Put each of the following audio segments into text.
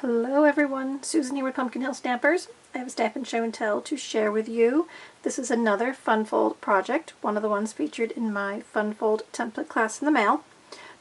Hello everyone, Susan here with Pumpkin Hill Stampers. I have a Stampin' Show and Tell to share with you. This is another Fun Fold project, one of the ones featured in my Fun Fold template class in the mail.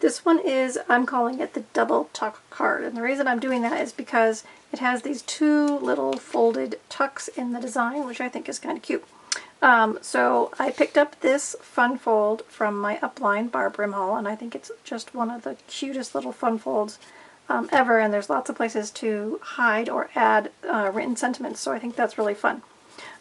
This one is, I'm calling it the double tuck card, and the reason I'm doing that is because it has these two little folded tucks in the design, which I think is kind of cute. So I picked up this Fun Fold from my upline bar brim haul, and I think it's just one of the cutest little Fun Folds ever, and there's lots of places to hide or add written sentiments, so I think that's really fun.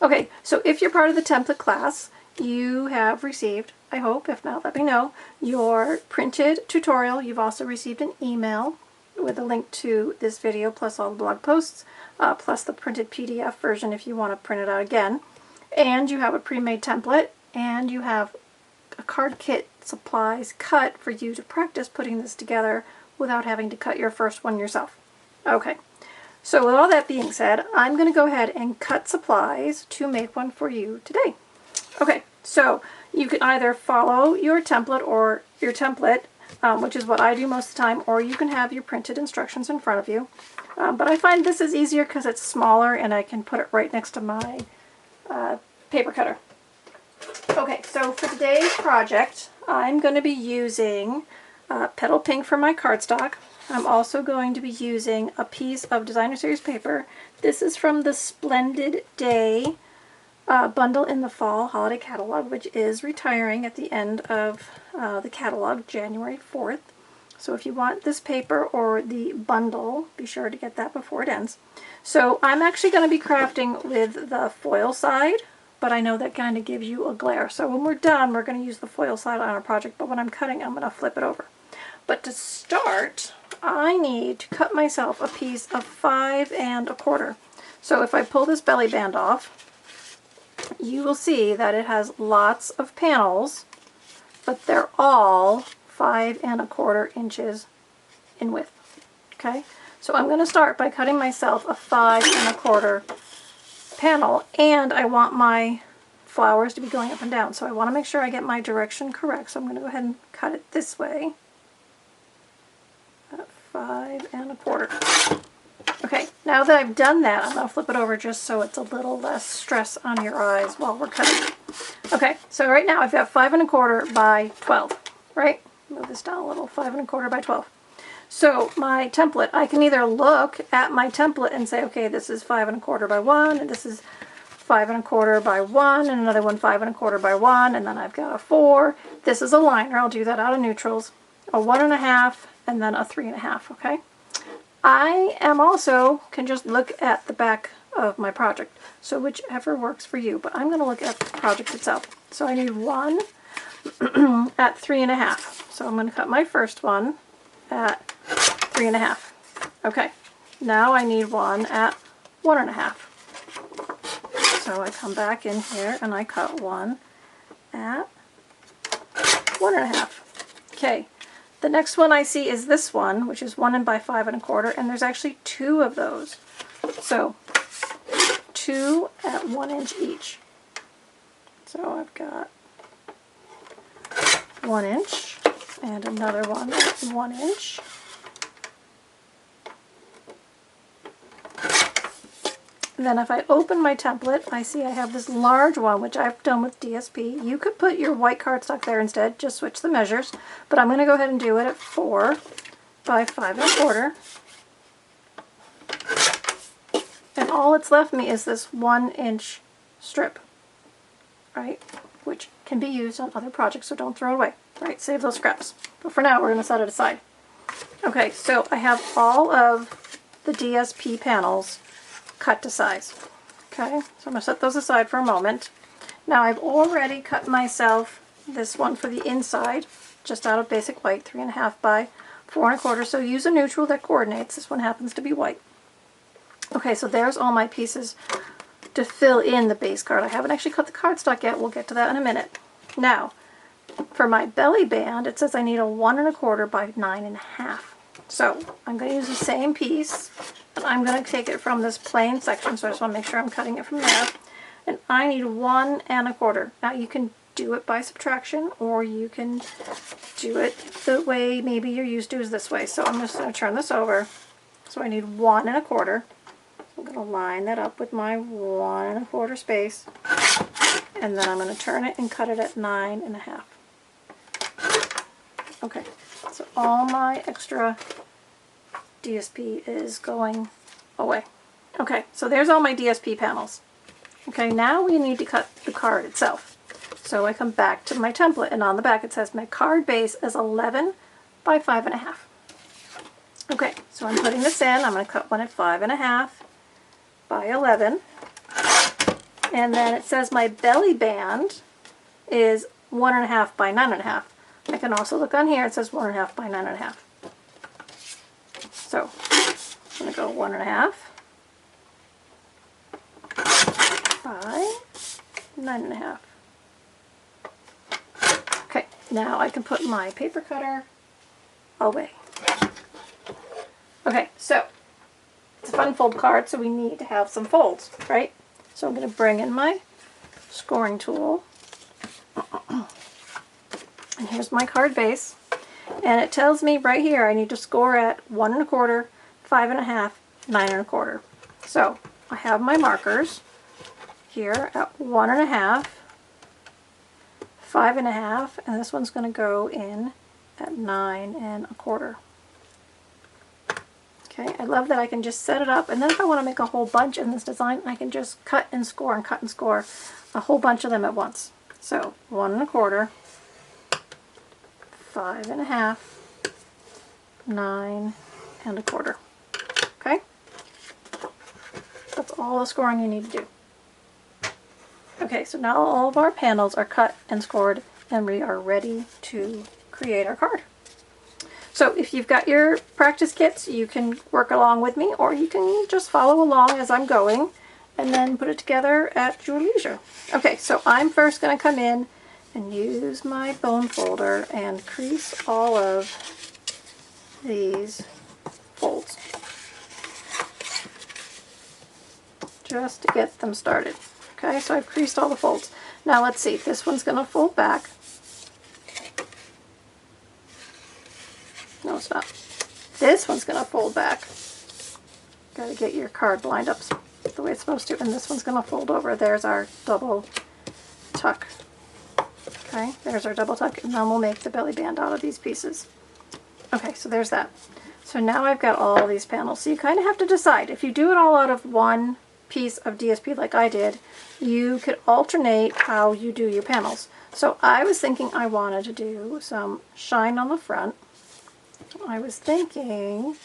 Okay, so if you're part of the template class, you have received, I hope, if not let me know, your printed tutorial. You've also received an email with a link to this video plus all the blog posts, plus the printed PDF version if you want to print it out again. And you have a pre-made template, and you have a card kit supplies cut for you to practice putting this together without having to cut your first one yourself. Okay, so with all that being said, I'm going to go ahead and cut supplies to make one for you today. Okay, so you can either follow your template, which is what I do most of the time, or you can have your printed instructions in front of you. But I find this is easier because it's smaller and I can put it right next to my paper cutter. Okay, so for today's project, I'm going to be using Petal Pink for my cardstock. I'm also going to be using a piece of Designer Series paper. This is from the Splendid Day bundle in the fall holiday catalog, which is retiring at the end of the catalog, January 4th. So if you want this paper or the bundle, be sure to get that before it ends. So I'm actually going to be crafting with the foil side, but I know that kind of gives you a glare. So when we're done, we're going to use the foil side on our project, but when I'm cutting, I'm going to flip it over. But to start, I need to cut myself a piece of 5 1/4. So if I pull this belly band off, you will see that it has lots of panels, but they're all 5 1/4 inches in width. Okay, so I'm going to start by cutting myself a 5 1/4 panel, and I want my flowers to be going up and down, so I want to make sure I get my direction correct. So I'm going to go ahead and cut it this way. 5 1/4. Okay, now that I've done that, I'm going to flip it over just so it's a little less stress on your eyes while we're cutting. Okay, so right now I've got 5 1/4 by 12, right? Move this down a little, 5 1/4 by 12. So my template, I can either look at my template and say, okay, this is 5 1/4 by 1, and this is 5 1/4 by 1, and another one 5 1/4 by 1, and then I've got a 4. This is a liner, I'll do that out of neutrals, a 1 1/2, and then a 3 1/2, okay? I am also, can just look at the back of my project, so whichever works for you, but I'm going to look at the project itself. So I need one at 3 1/2. So I'm going to cut my first one at 3 1/2. Okay, now I need one at 1 1/2. So I come back in here and I cut one at 1 1/2. Okay. The next one I see is this one, which is 1 by 5 1/4, and there's actually 2 of those. So 2 at 1 inch each. So I've got 1 inch and another one at 1 inch. And then if I open my template, I see I have this large one, which I've done with DSP. You could put your white cardstock there instead, just switch the measures. But I'm going to go ahead and do it at 4 by 5 1/4. And all it's left me is this 1 inch strip, right? Which can be used on other projects, so don't throw it away, right? Save those scraps. But for now, we're going to set it aside. Okay, so I have all of the DSP panels cut to size. Okay, so I'm going to set those aside for a moment. Now I've already cut myself this one for the inside, just out of basic white, 3 1/2 by 4 1/4. So use a neutral that coordinates. This one happens to be white. Okay, so there's all my pieces to fill in the base card. I haven't actually cut the cardstock yet. We'll get to that in a minute. Now, for my belly band, it says I need a 1 1/4 by 9 1/2. So I'm going to use the same piece, and I'm going to take it from this plain section, so I just want to make sure I'm cutting it from there. And I need 1 1/4. Now you can do it by subtraction, or you can do it the way maybe you're used to is this way. So I'm just going to turn this over So I need 1 1/4. I'm going to line that up with my 1 1/4 space, and then I'm going to turn it and cut it at 9 1/2. Okay, so all my extra DSP is going away. Okay, so there's all my DSP panels. Okay, now we need to cut the card itself. So I come back to my template, and on the back it says my card base is 11 by 5 1/2. Okay, so I'm putting this in. I'm going to cut one at 5 1/2 by 11. And then it says my belly band is 1 1/2 by 9 1/2. I can also look on here, it says 1 1/2 by 9 1/2. So I'm going to go 1 1/2 by 9 1/2. Okay, now I can put my paper cutter away. Okay, so it's a fun fold card, so we need to have some folds, right? So I'm going to bring in my scoring tool. And here's my card base. And it tells me right here I need to score at 1 1/4, 5 1/2, 9 1/4. So I have my markers here at 1 1/2, 5 1/2, and this one's going to go in at 9 1/4. Okay, I love that I can just set it up, and then if I want to make a whole bunch in this design, I can just cut and score a whole bunch of them at once. So 1 1/4, 5 1/2, 9 1/4. Okay, that's all the scoring you need to do. Okay, so now all of our panels are cut and scored, and we are ready to create our card. So if you've got your practice kits, you can work along with me, or you can just follow along as I'm going and then put it together at your leisure. Okay, so I'm first going to come in and use my bone folder and crease all of these folds just to get them started. Okay, so I've creased all the folds. Now let's see, this one's going to fold back. No, it's not. This one's going to fold back. Got to get your card lined up the way it's supposed to. And this one's going to fold over. There's our double tuck. Okay, there's our double tuck. And then we'll make the belly band out of these pieces. Okay, so there's that. So now I've got all these panels. So you kind of have to decide. If you do it all out of one piece of DSP like I did, you could alternate how you do your panels. So I was thinking I wanted to do some shine on the front. I was thinking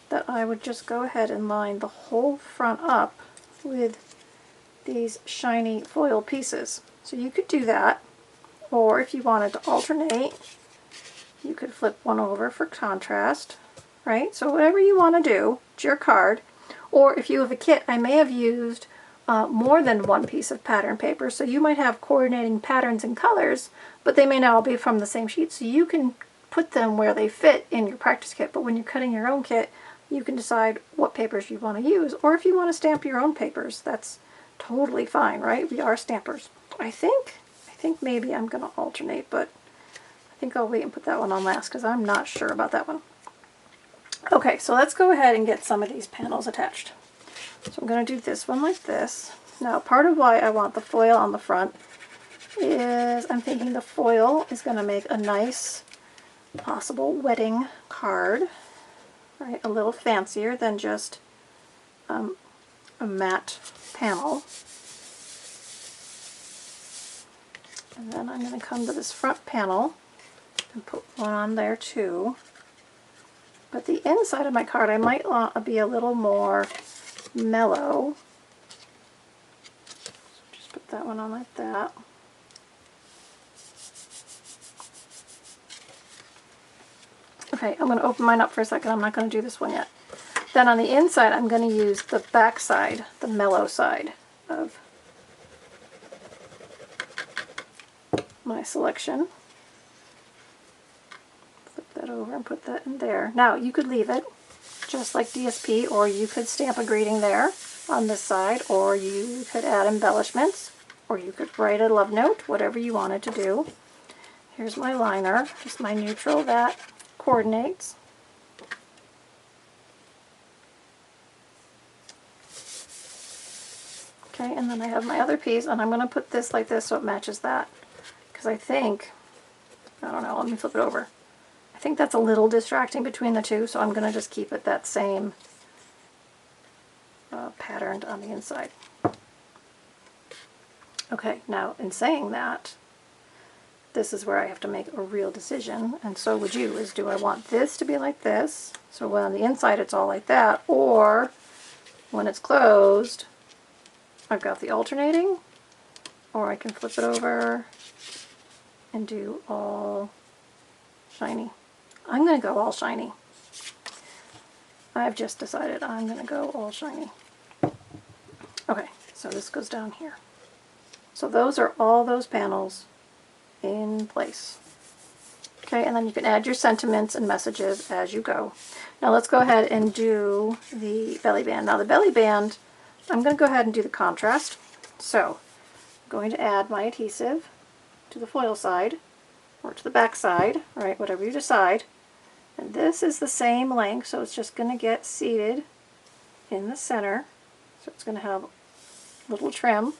that I would just go ahead and line the whole front up with these shiny foil pieces. So you could do that, or if you wanted to alternate, you could flip one over for contrast, right? So whatever you want to do, it's your card. Or if you have a kit, I may have used more than one piece of pattern paper, so you might have coordinating patterns and colors, but they may not all be from the same sheet, so you can put them where they fit in your practice kit. But when you're cutting your own kit, you can decide what papers you want to use, or if you want to stamp your own papers, that's totally fine, right? We are stampers. I think maybe I'm going to alternate, but I think I'll wait and put that one on last because I'm not sure about that one. Okay, so let's go ahead and get some of these panels attached. So I'm going to do this one like this. Now, part of why I want the foil on the front is I'm thinking the foil is going to make a nice possible wedding card, right? A little fancier than just a matte panel. And then I'm going to come to this front panel and put one on there too. But the inside of my card I might want to be a little more mellow. So just put that one on like that. Okay, I'm going to open mine up for a second. I'm not going to do this one yet. Then on the inside, I'm going to use the back side, the mellow side of my selection. Flip that over and put that in there. Now, you could leave it just like DSP, or you could stamp a greeting there on this side, or you could add embellishments, or you could write a love note, whatever you wanted to do. Here's my liner, just my neutral that coordinates. Okay, and then I have my other piece, and I'm going to put this like this so it matches that. Because I think, I don't know, let me flip it over. I think that's a little distracting between the two, so I'm going to just keep it that same patterned on the inside. Okay, now in saying that, this is where I have to make a real decision, and so would you, is do I want this to be like this, so when on the inside it's all like that, or when it's closed, I've got the alternating, or I can flip it over and do all shiny. I'm going to go all shiny. I've just decided I'm going to go all shiny. Okay, so this goes down here. So those are all those panels in place. Okay, and then you can add your sentiments and messages as you go. Now let's go ahead and do the belly band. Now the belly band, I'm going to go ahead and do the contrast. So I'm going to add my adhesive to the foil side, or to the back side, right, whatever you decide. And this is the same length, so it's just going to get seated in the center. So it's going to have a little trim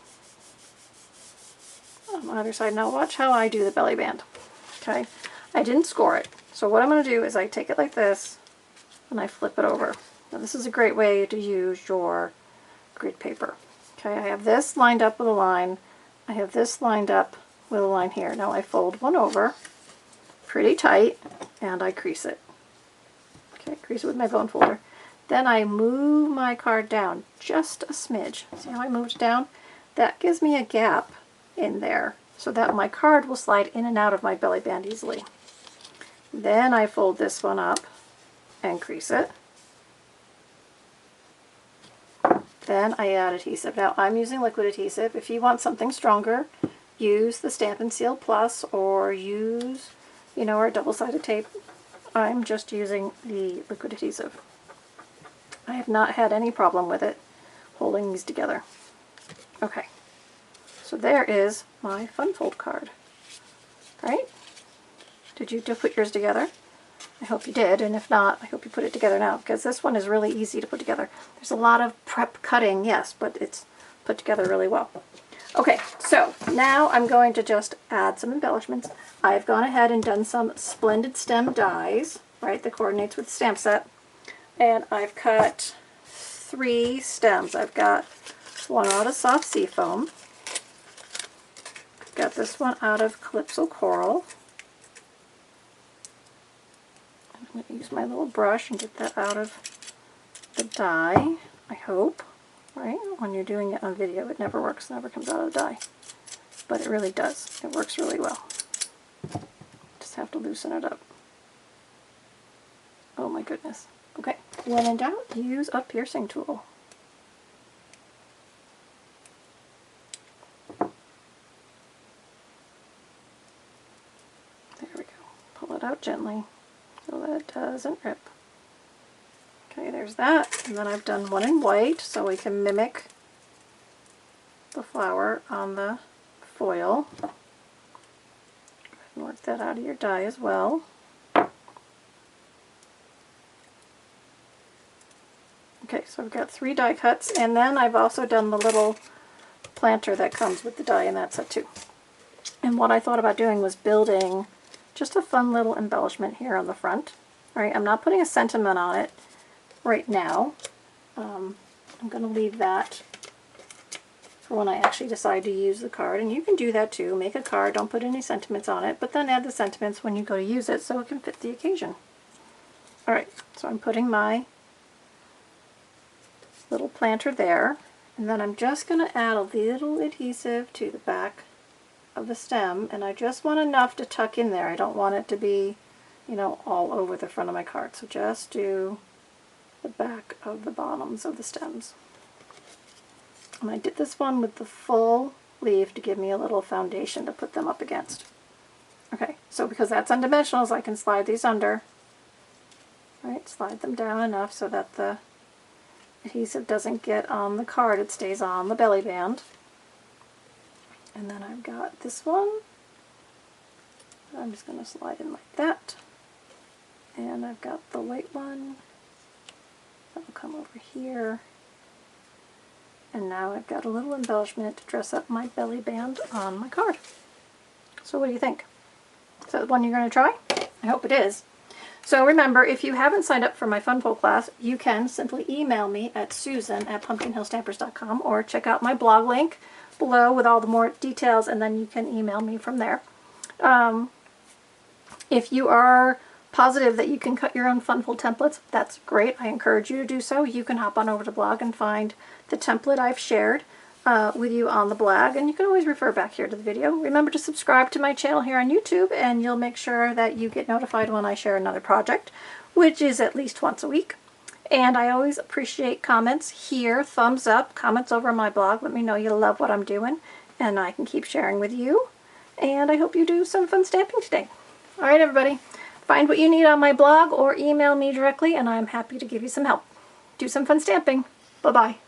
on either side. Now watch how I do the belly band. Okay, I didn't score it. So what I'm going to do is I take it like this and I flip it over. Now this is a great way to use your grid paper. Okay, I have this lined up with a line. I have this lined up with a line here. Now I fold one over pretty tight and I crease it. Okay, crease it with my bone folder. Then I move my card down just a smidge. See how I moved it down? That gives me a gap in there so that my card will slide in and out of my belly band easily. Then I fold this one up and crease it. Then I add adhesive. Now I'm using liquid adhesive. If you want something stronger, use the Stampin' Seal Plus or use, our double-sided tape. I'm just using the liquid adhesive. I have not had any problem with it holding these together. Okay, so there is my fun fold card. Right? Did you put yours together? I hope you did, and if not, I hope you put it together now, because this one is really easy to put together. There's a lot of prep cutting, yes, but it's put together really well. Okay, so now I'm going to just add some embellishments. I've gone ahead and done some Splendid stem dies, right, that coordinates with the stamp set. And I've cut 3 stems. I've got one out of soft sea foam. I've got this one out of Calypso Coral. I'm going to use my little brush and get that out of the die, I hope. Right? When you're doing it on video, it never works, never comes out of the die. But it really does. It works really well. Just have to loosen it up. Oh my goodness. Okay, when in doubt, use a piercing tool. There we go. Pull it out gently so that it doesn't rip. Okay, there's that. And then I've done one in white so we can mimic the flower on the foil. Go ahead and work that out of your die as well. Okay, so I've got 3 die cuts, and then I've also done the little planter that comes with the die in that set too. And what I thought about doing was building just a fun little embellishment here on the front. All right, I'm not putting a sentiment on it right now. I'm going to leave that for when I actually decide to use the card, and you can do that too. Make a card, don't put any sentiments on it, but then add the sentiments when you go to use it so it can fit the occasion. All right, so I'm putting my little planter there, and then I'm just going to add a little adhesive to the back of the stem, and I just want enough to tuck in there. I don't want it to be, all over the front of my card, so just do the back of the bottoms of the stems. And I did this one with the full leaf to give me a little foundation to put them up against. Okay, so because that's undimensionals, I can slide these under. Right, slide them down enough so that the adhesive doesn't get on the card, it stays on the belly band. And then I've got this one. I'm just going to slide in like that. And I've got the white one. That'll come over here. And now I've got a little embellishment to dress up my belly band on my card. So what do you think? Is that the one you're going to try? I hope it is. So remember, if you haven't signed up for my Funfold class, you can simply email me at susan@pumpkinhillstampers.com or check out my blog link below with all the more details, and then you can email me from there. If you are positive that you can cut your own Funfold templates, that's great. I encourage you to do so. You can hop on over to blog and find the template I've shared with you on the blog, and you can always refer back here to the video. Remember to subscribe to my channel here on YouTube, and you'll make sure that you get notified when I share another project, which is at least once a week. And I always appreciate comments here, thumbs up, comments over on my blog. Let me know you love what I'm doing, and I can keep sharing with you. And I hope you do some fun stamping today. All right, everybody. Find what you need on my blog or email me directly, and I'm happy to give you some help. Do some fun stamping. Bye-bye.